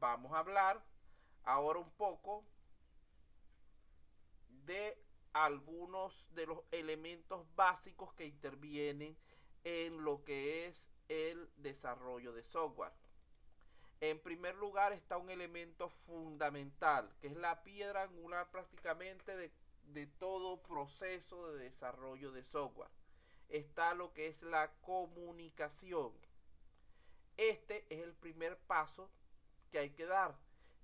vamos a hablar ahora un poco de algunos de los elementos básicos que intervienen en lo que es el desarrollo de software. En primer lugar está un elemento fundamental, que es la piedra angular prácticamente de todo proceso de desarrollo de software. Está lo que es la comunicación. Este es el primer paso que hay que dar,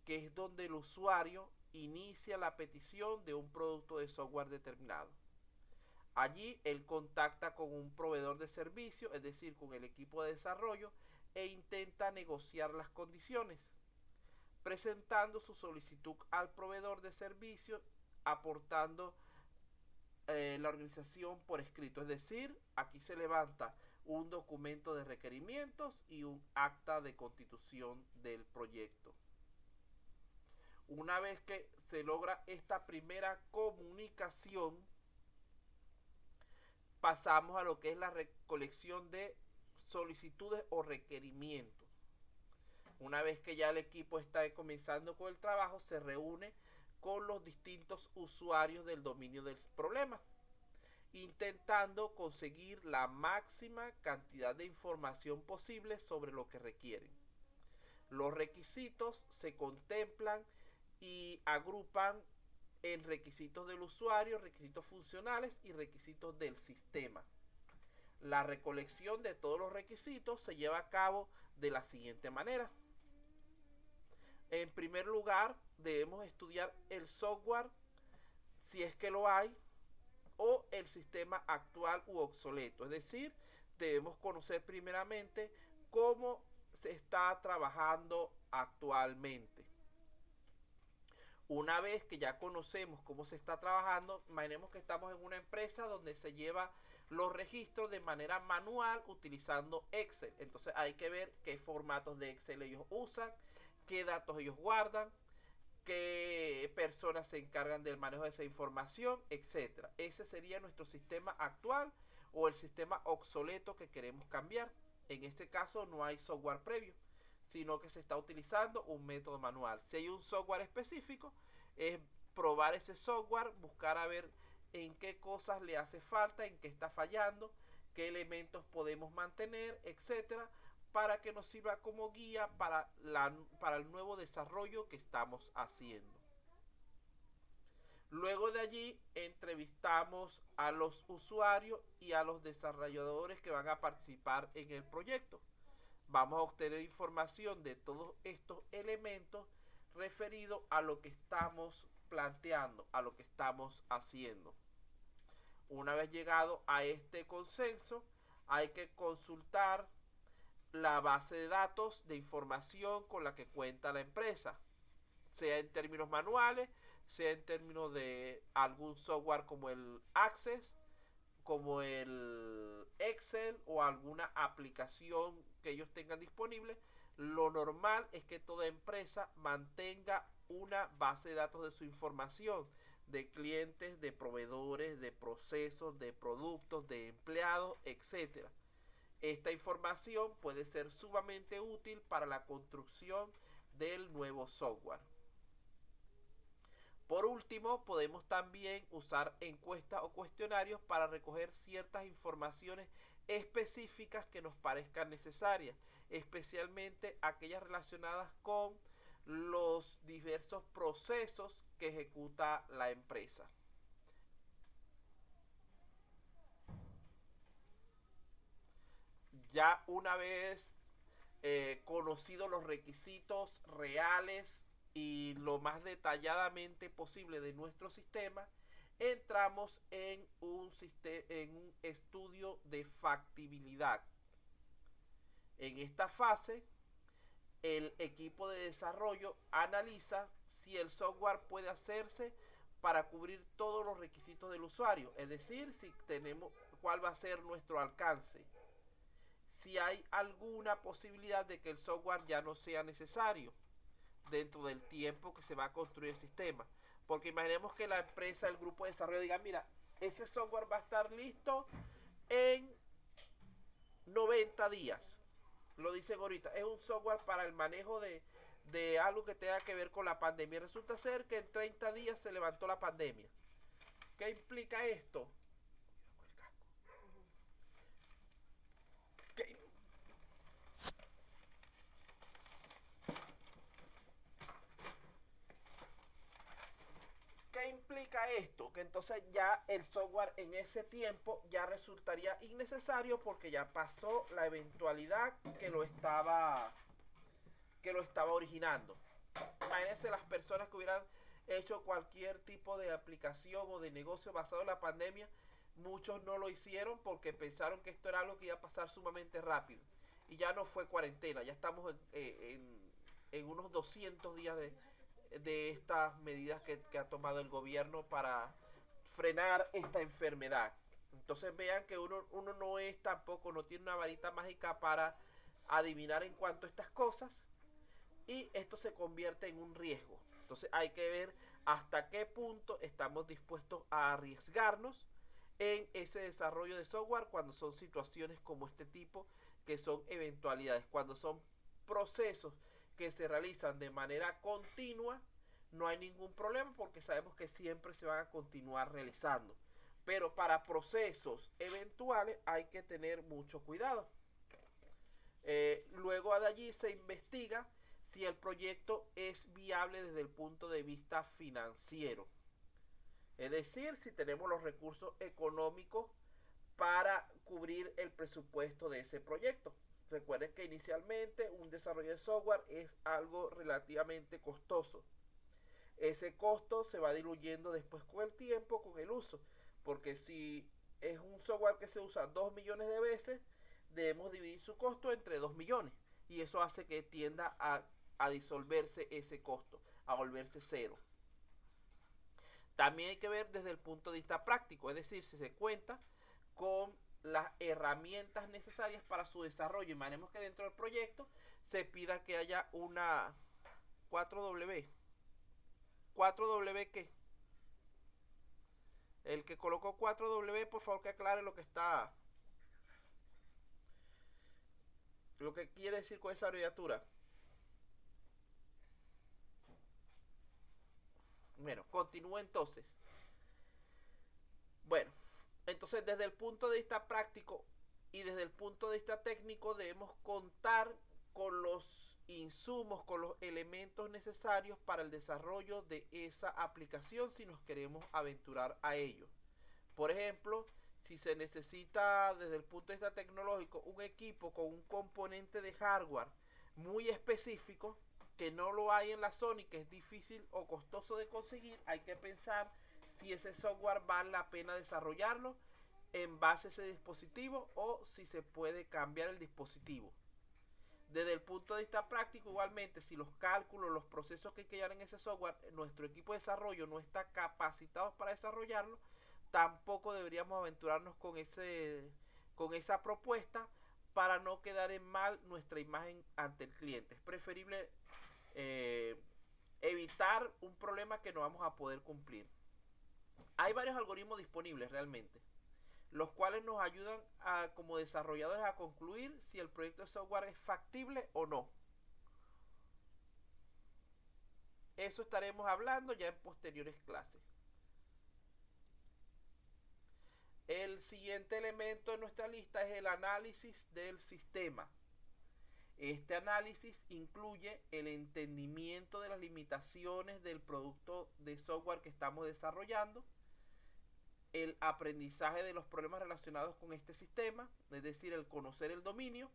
que es donde el usuario inicia la petición de un producto de software determinado. Allí él contacta con un proveedor de servicio, es decir, con el equipo de desarrollo, e intenta negociar las condiciones, presentando su solicitud al proveedor de servicio, aportando la organización por escrito. Es decir, aquí se levanta un documento de requerimientos y un acta de constitución del proyecto. Una vez que se logra esta primera comunicación, pasamos a lo que es la recolección de solicitudes o requerimientos. Una vez que ya el equipo está comenzando con el trabajo, se reúne con los distintos usuarios del dominio del problema, intentando conseguir la máxima cantidad de información posible sobre lo que requieren. Los requisitos se contemplan y agrupan en requisitos del usuario, requisitos funcionales y requisitos del sistema. La recolección de todos los requisitos se lleva a cabo de la siguiente manera. En primer lugar, debemos estudiar el software, si es que lo hay, o el sistema actual u obsoleto. Es decir, debemos conocer primeramente cómo se está trabajando actualmente. Una vez que ya conocemos cómo se está trabajando, imaginemos que estamos en una empresa donde se lleva los registros de manera manual utilizando Excel. Entonces hay que ver qué formatos de Excel ellos usan, qué datos ellos guardan, qué personas se encargan del manejo de esa información, etc. Ese sería nuestro sistema actual o el sistema obsoleto que queremos cambiar. En este caso no hay software previo, sino que se está utilizando un método manual. Si hay un software específico, es probar ese software, buscar a ver en qué cosas le hace falta, en qué está fallando, qué elementos podemos mantener, etcétera, para que nos sirva como guía para el nuevo desarrollo que estamos haciendo. Luego de allí entrevistamos a los usuarios y a los desarrolladores que van a participar en el proyecto. Vamos a obtener información de todos estos elementos referidos a lo que estamos planteando, a lo que estamos haciendo. Una vez llegado a este consenso, hay que consultar la base de datos de información con la que cuenta la empresa, sea en términos manuales, sea en términos de algún software como el Access, como el Excel o alguna aplicación que ellos tengan disponible. Lo normal es que toda empresa mantenga una base de datos de su información, de clientes, de proveedores, de procesos, de productos, de empleados, etcétera. Esta información puede ser sumamente útil para la construcción del nuevo software. Por último, podemos también usar encuestas o cuestionarios para recoger ciertas informaciones específicas que nos parezcan necesarias, especialmente aquellas relacionadas con los diversos procesos que ejecuta la empresa. Ya una vez conocidos los requisitos reales y lo más detalladamente posible de nuestro sistema, entramos en un estudio de factibilidad. En esta fase, el equipo de desarrollo analiza si el software puede hacerse para cubrir todos los requisitos del usuario, es decir, si tenemos cuál va a ser nuestro alcance, si hay alguna posibilidad de que el software ya no sea necesario dentro del tiempo que se va a construir el sistema. Porque imaginemos que la empresa, el grupo de desarrollo diga, mira, ese software va a estar listo en 90 días. Lo dicen ahorita, es un software para el manejo de algo que tenga que ver con la pandemia. Resulta ser que en 30 días se levantó la pandemia. ¿Qué implica esto? ¿Qué, ¿Qué implica esto? Que entonces ya el software en ese tiempo ya resultaría innecesario porque ya pasó la eventualidad que lo estaba originando. Imagínense las personas que hubieran hecho cualquier tipo de aplicación o de negocio basado en la pandemia. Muchos no lo hicieron porque pensaron que esto era algo que iba a pasar sumamente rápido. Y ya no fue cuarentena, ya estamos en unos 200 días de estas medidas que ha tomado el gobierno para frenar esta enfermedad. Entonces vean que uno no es tampoco, no tiene una varita mágica para adivinar en cuanto a estas cosas, y esto se convierte en un riesgo. Entonces hay que ver hasta qué punto estamos dispuestos a arriesgarnos en ese desarrollo de software cuando son situaciones como este tipo, que son eventualidades. Cuando son procesos que se realizan de manera continua, no hay ningún problema porque sabemos que siempre se van a continuar realizando. Pero para procesos eventuales hay que tener mucho cuidado. Luego de allí se investiga si el proyecto es viable desde el punto de vista financiero. Es decir, si tenemos los recursos económicos para cubrir el presupuesto de ese proyecto. Recuerden que inicialmente un desarrollo de software es algo relativamente costoso. Ese costo se va diluyendo después con el tiempo, con el uso. Porque si es un software que se usa 2 millones de veces, debemos dividir su costo entre 2 millones. Y eso hace que tienda a disolverse ese costo, a volverse cero. También hay que ver desde el punto de vista práctico, es decir, si se cuenta con las herramientas necesarias para su desarrollo. Imaginemos que dentro del proyecto se pida que haya una 4W. ¿4W qué? El que colocó 4W, por favor que aclare lo que está, lo que quiere decir con esa abreviatura. Bueno, continúo entonces. Bueno, entonces desde el punto de vista práctico y desde el punto de vista técnico debemos contar con los insumos, con los elementos necesarios para el desarrollo de esa aplicación si nos queremos aventurar a ello. Por ejemplo, si se necesita desde el punto de vista tecnológico un equipo con un componente de hardware muy específico que no lo hay en la Sony, que es difícil o costoso de conseguir, hay que pensar si ese software vale la pena desarrollarlo en base a ese dispositivo o si se puede cambiar el dispositivo. Desde el punto de vista práctico, igualmente, si los cálculos, los procesos que hay que llevar en ese software, nuestro equipo de desarrollo no está capacitado para desarrollarlo, tampoco deberíamos aventurarnos con esa propuesta para no quedar en mal nuestra imagen ante el cliente. Es preferible evitar un problema que no vamos a poder cumplir. Hay varios algoritmos disponibles realmente, los cuales nos ayudan como desarrolladores a concluir si el proyecto de software es factible o no. Eso estaremos hablando ya en posteriores clases. El siguiente elemento de nuestra lista es el análisis del sistema. Este análisis incluye el entendimiento de las limitaciones del producto de software que estamos desarrollando, el aprendizaje de los problemas relacionados con este sistema, es decir, el conocer el dominio,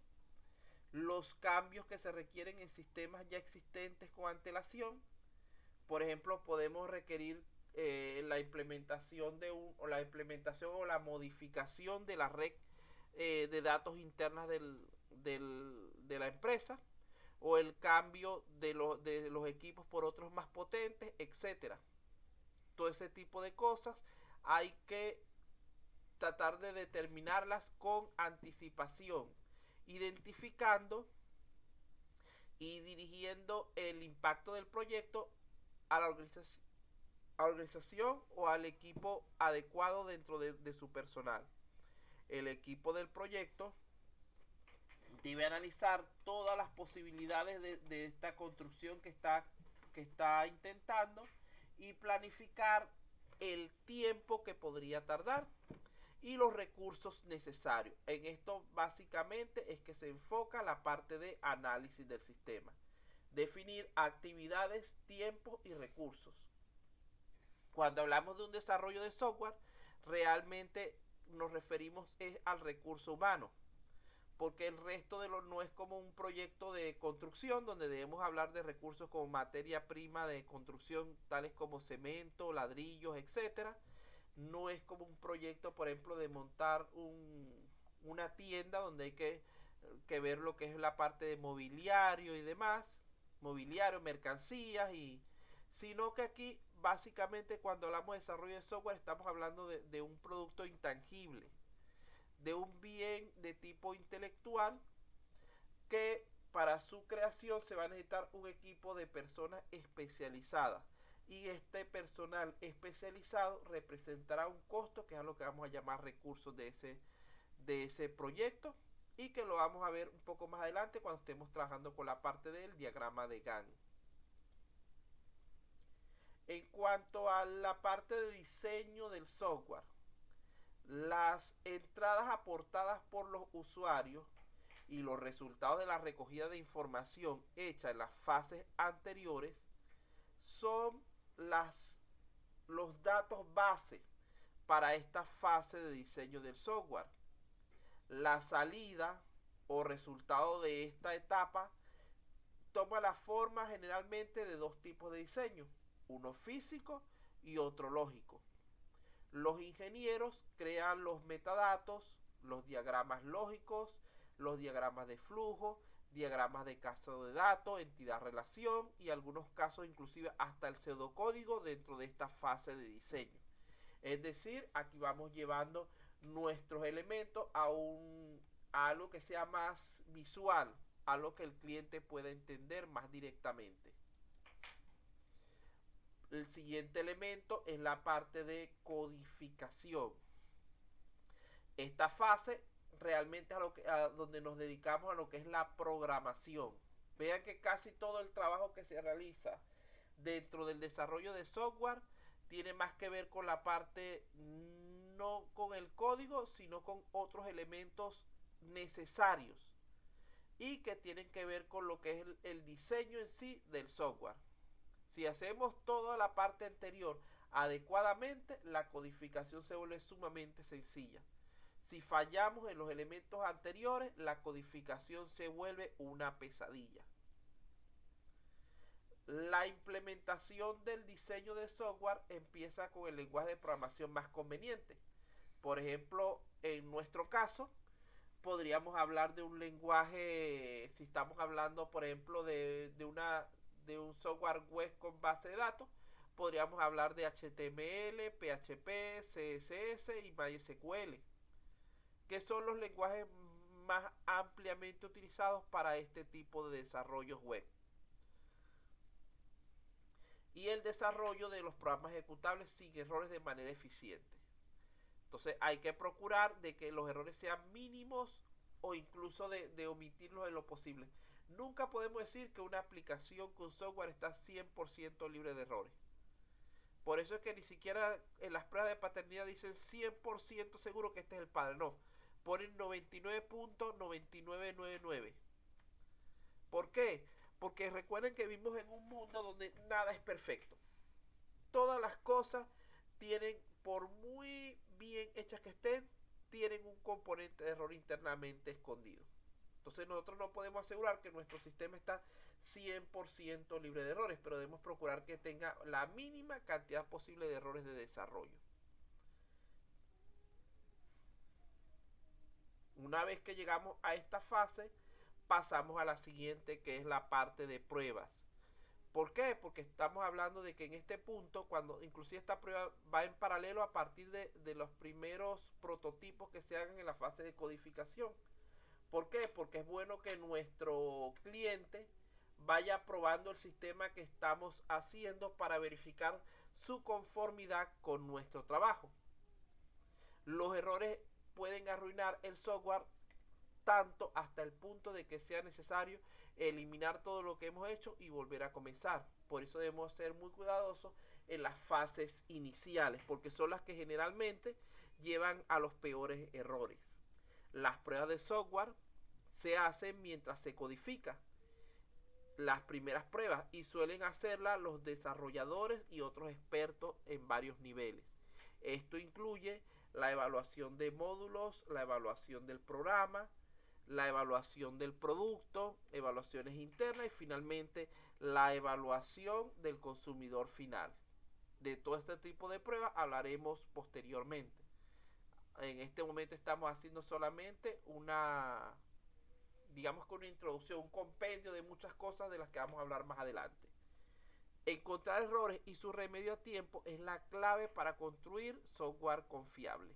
los cambios que se requieren en sistemas ya existentes con antelación. Por ejemplo, podemos requerir la implementación o la modificación de la red de datos internas de la empresa, o el cambio de los equipos por otros más potentes, etcétera. Todo ese tipo de cosas hay que tratar de determinarlas con anticipación, identificando y dirigiendo el impacto del proyecto a la organización o al equipo adecuado dentro de su personal. El equipo del proyecto debe analizar todas las posibilidades de esta construcción que está intentando y planificar el tiempo que podría tardar y los recursos necesarios. En esto básicamente es que se enfoca la parte de análisis del sistema. Definir actividades, tiempos y recursos. Cuando hablamos de un desarrollo de software, realmente nos referimos al recurso humano, porque el resto de lo no es como un proyecto de construcción donde debemos hablar de recursos como materia prima de construcción, tales como cemento, ladrillos, etcétera. No es como un proyecto, por ejemplo, de montar una tienda donde hay que ver lo que es la parte de mobiliario y demás, mobiliario, mercancías, sino que aquí básicamente cuando hablamos de desarrollo de software estamos hablando de un producto intangible, de un bien de tipo intelectual que para su creación se va a necesitar un equipo de personas especializadas y este personal especializado representará un costo que es a lo que vamos a llamar recursos de ese proyecto y que lo vamos a ver un poco más adelante cuando estemos trabajando con la parte del diagrama de Gantt. En cuanto a la parte de diseño del software, las entradas aportadas por los usuarios y los resultados de la recogida de información hecha en las fases anteriores son los datos base para esta fase de diseño del software. La salida o resultado de esta etapa toma la forma generalmente de dos tipos de diseño, uno físico y otro lógico. Los ingenieros crean los metadatos, los diagramas lógicos, los diagramas de flujo, diagramas de caso de datos, entidad relación y algunos casos inclusive hasta el pseudocódigo dentro de esta fase de diseño. Es decir, aquí vamos llevando nuestros elementos a algo que sea más visual, algo que el cliente pueda entender más directamente. El siguiente elemento es la parte de codificación. Esta fase realmente es a donde nos dedicamos a lo que es la programación. Vean que casi todo el trabajo que se realiza dentro del desarrollo de software tiene más que ver con la parte, no con el código, sino con otros elementos necesarios y que tienen que ver con lo que es el diseño en sí del software. Si hacemos toda la parte anterior adecuadamente, la codificación se vuelve sumamente sencilla. Si fallamos en los elementos anteriores, la codificación se vuelve una pesadilla. La implementación del diseño de software empieza con el lenguaje de programación más conveniente. Por ejemplo, en nuestro caso, podríamos hablar de un lenguaje, si estamos hablando, por ejemplo, de un software web con base de datos, podríamos hablar de HTML, PHP, CSS y MySQL, que son los lenguajes más ampliamente utilizados para este tipo de desarrollos web. Y el desarrollo de los programas ejecutables sin errores de manera eficiente. Entonces hay que procurar de que los errores sean mínimos o incluso de omitirlos en lo posible. Nunca podemos decir que una aplicación con software está 100% libre de errores. Por eso es que ni siquiera en las pruebas de paternidad dicen 100% seguro que este es el padre. No, ponen 99.9999. ¿Por qué? Porque recuerden que vivimos en un mundo donde nada es perfecto. Todas las cosas tienen, por muy bien hechas que estén, tienen un componente de error internamente escondido. Entonces nosotros no podemos asegurar que nuestro sistema está 100% libre de errores, pero debemos procurar que tenga la mínima cantidad posible de errores de desarrollo. Una vez que llegamos a esta fase, pasamos a la siguiente, que es la parte de pruebas. ¿Por qué? Porque estamos hablando de que en este punto, cuando inclusive esta prueba va en paralelo a partir de los primeros prototipos que se hagan en la fase de codificación. ¿Por qué? Porque es bueno que nuestro cliente vaya probando el sistema que estamos haciendo para verificar su conformidad con nuestro trabajo. Los errores pueden arruinar el software tanto hasta el punto de que sea necesario eliminar todo lo que hemos hecho y volver a comenzar. Por eso debemos ser muy cuidadosos en las fases iniciales, porque son las que generalmente llevan a los peores errores. Las pruebas de software se hacen mientras se codifica las primeras pruebas y suelen hacerlas los desarrolladores y otros expertos en varios niveles. Esto incluye la evaluación de módulos, la evaluación del programa, la evaluación del producto, evaluaciones internas y finalmente la evaluación del consumidor final. De todo este tipo de pruebas hablaremos posteriormente. En este momento estamos haciendo solamente digamos que una introducción, un compendio de muchas cosas de las que vamos a hablar más adelante. Encontrar errores y su remedio a tiempo es la clave para construir software confiable.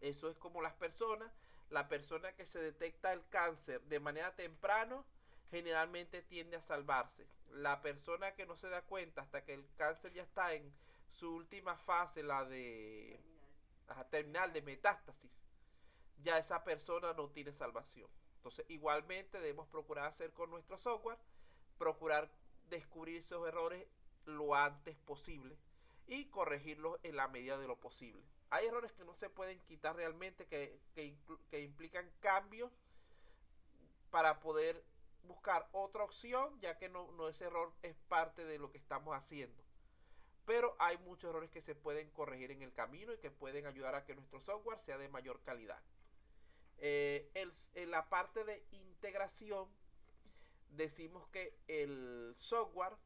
Eso es como la persona que se detecta el cáncer de manera temprana generalmente tiende a salvarse. La persona que no se da cuenta hasta que el cáncer ya está en su última fase, la de terminal de metástasis, ya esa persona no tiene salvación. Entonces, igualmente debemos procurar hacer con nuestro software, procurar descubrir esos errores lo antes posible y corregirlos en la medida de lo posible. Hay errores que no se pueden quitar realmente, que implican cambios para poder buscar otra opción, ya que no ese error es parte de lo que estamos haciendo. Pero hay muchos errores que se pueden corregir en el camino y que pueden ayudar a que nuestro software sea de mayor calidad. En la parte de integración decimos que el software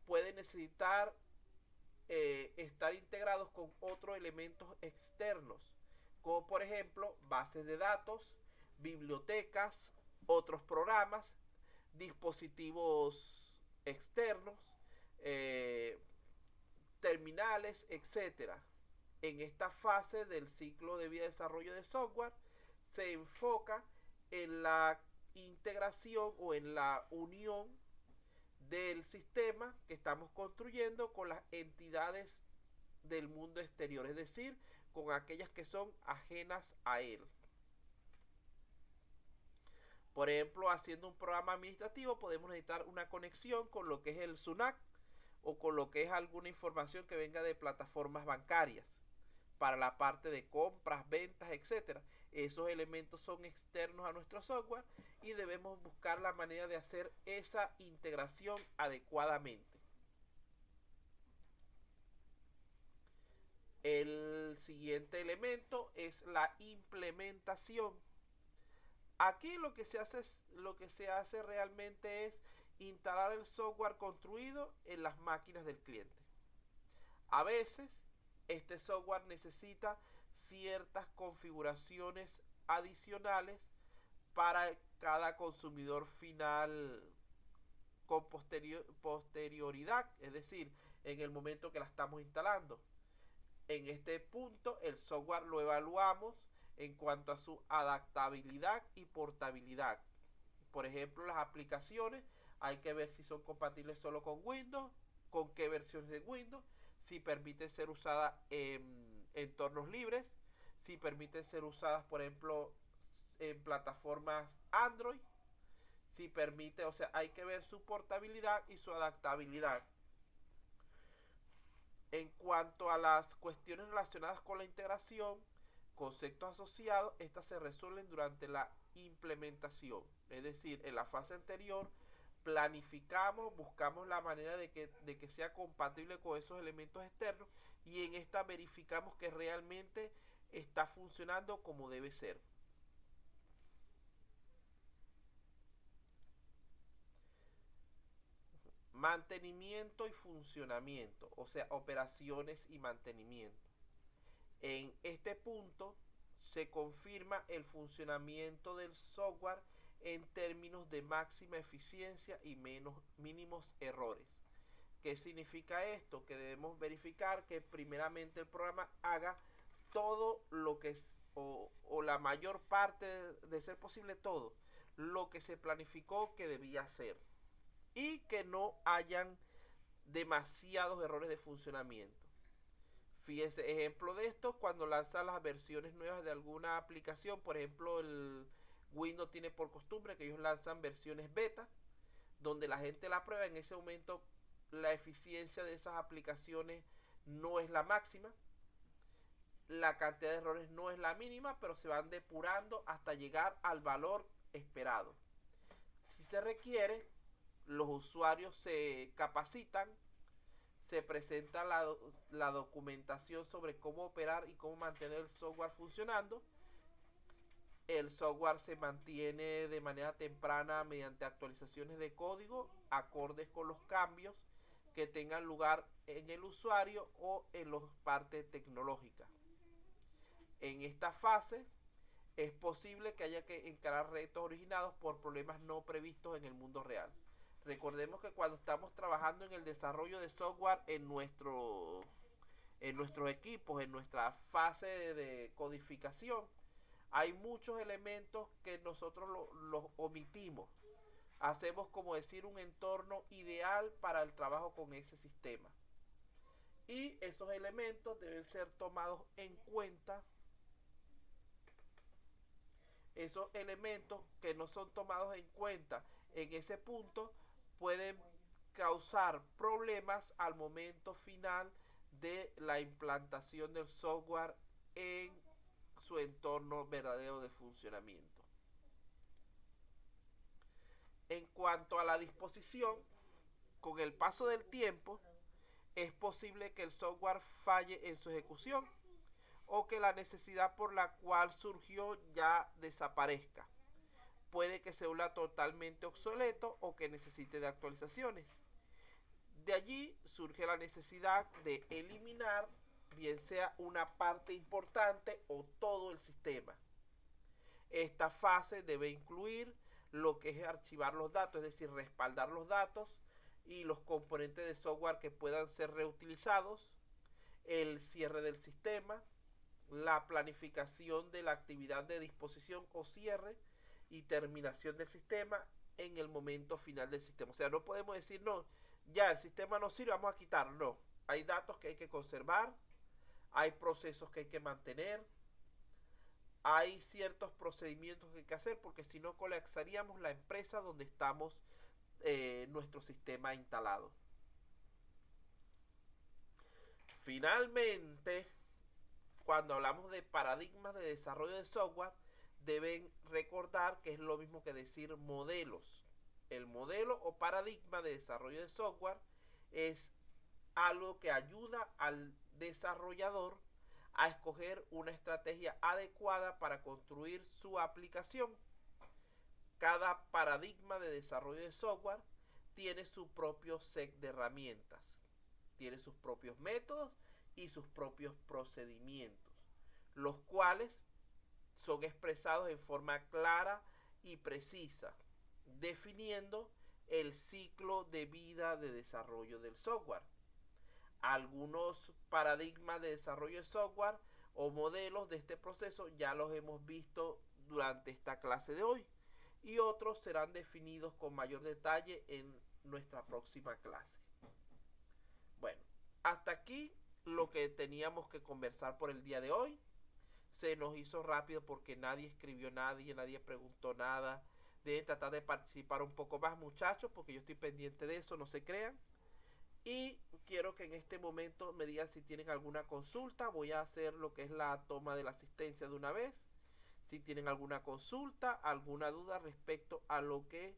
puede necesitar estar integrados con otros elementos externos, como por ejemplo bases de datos, bibliotecas, otros programas, dispositivos externos, terminales, etcétera. En esta fase del ciclo de vida de desarrollo de software se enfoca en la integración o en la unión del sistema que estamos construyendo con las entidades del mundo exterior, es decir, con aquellas que son ajenas a él. Por ejemplo, haciendo un programa administrativo podemos necesitar una conexión con lo que es el SUNAT o con lo que es alguna información que venga de plataformas bancarias para la parte de compras, ventas, etcétera. Esos elementos son externos a nuestro software y debemos buscar la manera de hacer esa integración adecuadamente. El siguiente elemento es la implementación. Aquí lo que se hace realmente es instalar el software construido en las máquinas del cliente. A veces este software necesita ciertas configuraciones adicionales para cada consumidor final con posterioridad, es decir, en el momento que la estamos instalando. En este punto el software lo evaluamos en cuanto a su adaptabilidad y portabilidad. Por ejemplo, las aplicaciones hay que ver si son compatibles solo con Windows, con qué versiones de Windows, si permiten ser usadas en entornos libres, si permiten ser usadas, por ejemplo, en plataformas Android, si permite, o sea, hay que ver su portabilidad y su adaptabilidad. En cuanto a las cuestiones relacionadas con la integración, conceptos asociados, estas se resuelven durante la implementación. Es decir, en la fase anterior planificamos, buscamos la manera de que sea compatible con esos elementos externos y en esta verificamos que realmente está funcionando como debe ser. Mantenimiento y funcionamiento, o sea, operaciones y mantenimiento. En este punto se confirma el funcionamiento del software en términos de máxima eficiencia y mínimos errores. ¿Qué significa esto? Que debemos verificar que primeramente el programa haga todo lo que es, o la mayor parte de ser posible todo, lo que se planificó que debía hacer. Y que no hayan demasiados errores de funcionamiento. Fíjese, ejemplo de esto, cuando lanzan las versiones nuevas de alguna aplicación, por ejemplo, el Windows tiene por costumbre que ellos lanzan versiones beta, donde la gente la prueba. En ese momento la eficiencia de esas aplicaciones no es la máxima, la cantidad de errores no es la mínima, pero se van depurando hasta llegar al valor esperado. Si se requiere, los usuarios se capacitan, se presenta la documentación sobre cómo operar y cómo mantener el software funcionando. El software se mantiene de manera temprana mediante actualizaciones de código acordes con los cambios que tengan lugar en el usuario o en la parte tecnológica. En esta fase es posible que haya que encarar retos originados por problemas no previstos en el mundo real. Recordemos que cuando estamos trabajando en el desarrollo de software en nuestros equipos, en nuestra fase de codificación, hay muchos elementos que nosotros los omitimos. Hacemos, como decir, un entorno ideal para el trabajo con ese sistema. Y esos elementos deben ser tomados en cuenta. Esos elementos que no son tomados en cuenta en ese punto pueden causar problemas al momento final de la implantación del software en su entorno verdadero de funcionamiento. En cuanto a la disposición, con el paso del tiempo es posible que el software falle en su ejecución o que la necesidad por la cual surgió ya desaparezca. Puede que se vuelva totalmente obsoleto o que necesite de actualizaciones. De allí surge la necesidad de eliminar, bien sea una parte importante o todo el sistema. Esta fase debe incluir lo que es archivar los datos, es decir, respaldar los datos y los componentes de software que puedan ser reutilizados, el cierre del sistema, la planificación de la actividad de disposición o cierre y terminación del sistema en el momento final del sistema. O sea, no podemos decir, no, ya el sistema no sirve, vamos a quitarlo. No, hay datos que hay que conservar, hay procesos que hay que mantener, hay ciertos procedimientos que hay que hacer, porque si no colapsaríamos la empresa donde estamos nuestro sistema instalado. Finalmente, cuando hablamos de paradigmas de desarrollo de software, deben recordar que es lo mismo que decir modelos. El modelo o paradigma de desarrollo de software es algo que ayuda al desarrollador a escoger una estrategia adecuada para construir su aplicación. Cada paradigma de desarrollo de software tiene su propio set de herramientas, tiene sus propios métodos y sus propios procedimientos, los cuales son expresados en forma clara y precisa, definiendo el ciclo de vida de desarrollo del software. Algunos paradigmas de desarrollo de software o modelos de este proceso ya los hemos visto durante esta clase de hoy y otros serán definidos con mayor detalle en nuestra próxima clase. Bueno, hasta aquí lo que teníamos que conversar por el día de hoy. Se nos hizo rápido porque nadie escribió nadie preguntó nada. Deben tratar de participar un poco más, muchachos, porque yo estoy pendiente de eso, no se crean. Y quiero que en este momento me digan si tienen alguna consulta. Voy a hacer lo que es la toma de la asistencia de una vez. Si tienen alguna consulta, alguna duda respecto a lo que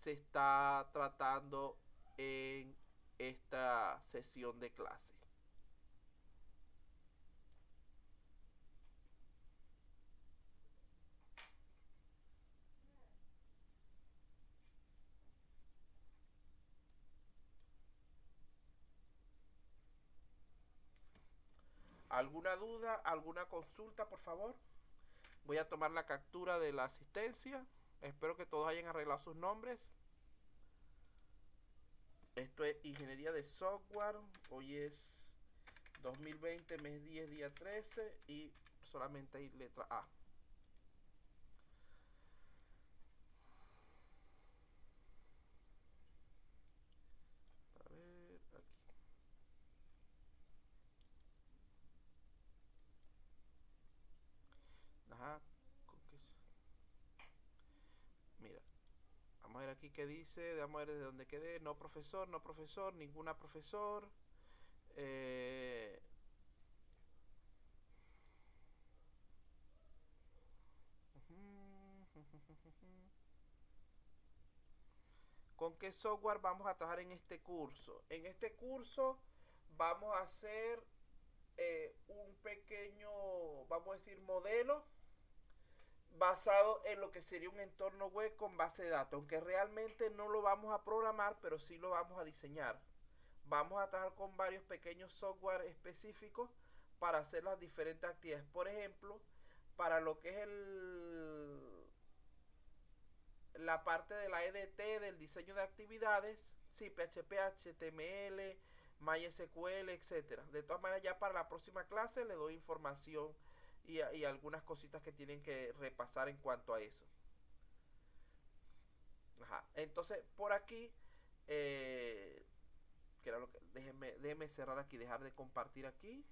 se está tratando en esta sesión de clase. ¿Alguna duda, alguna consulta, por favor? Voy a tomar la captura de la asistencia. Espero que todos hayan arreglado sus nombres. Esto es Ingeniería de Software. Hoy es 2020, mes 10, día 13. Y solamente hay letra A. A ver, aquí. ver aquí qué dice. Vamos a ver desde dónde quedé. No profesor, no profesor, ninguna profesor. ¿Con qué software vamos a trabajar en este curso? En este curso vamos a hacer un pequeño, vamos a decir, modelo basado en lo que sería un entorno web con base de datos, aunque realmente no lo vamos a programar, pero sí lo vamos a diseñar. Vamos a trabajar con varios pequeños software específicos para hacer las diferentes actividades. Por ejemplo, para lo que es la parte de la EDT, del diseño de actividades, sí, PHP, HTML, MySQL, etcétera. De todas maneras, ya para la próxima clase le doy información y algunas cositas que tienen que repasar en cuanto a eso. Ajá. Entonces, por aquí, que era lo que, déjenme cerrar aquí, dejar de compartir aquí.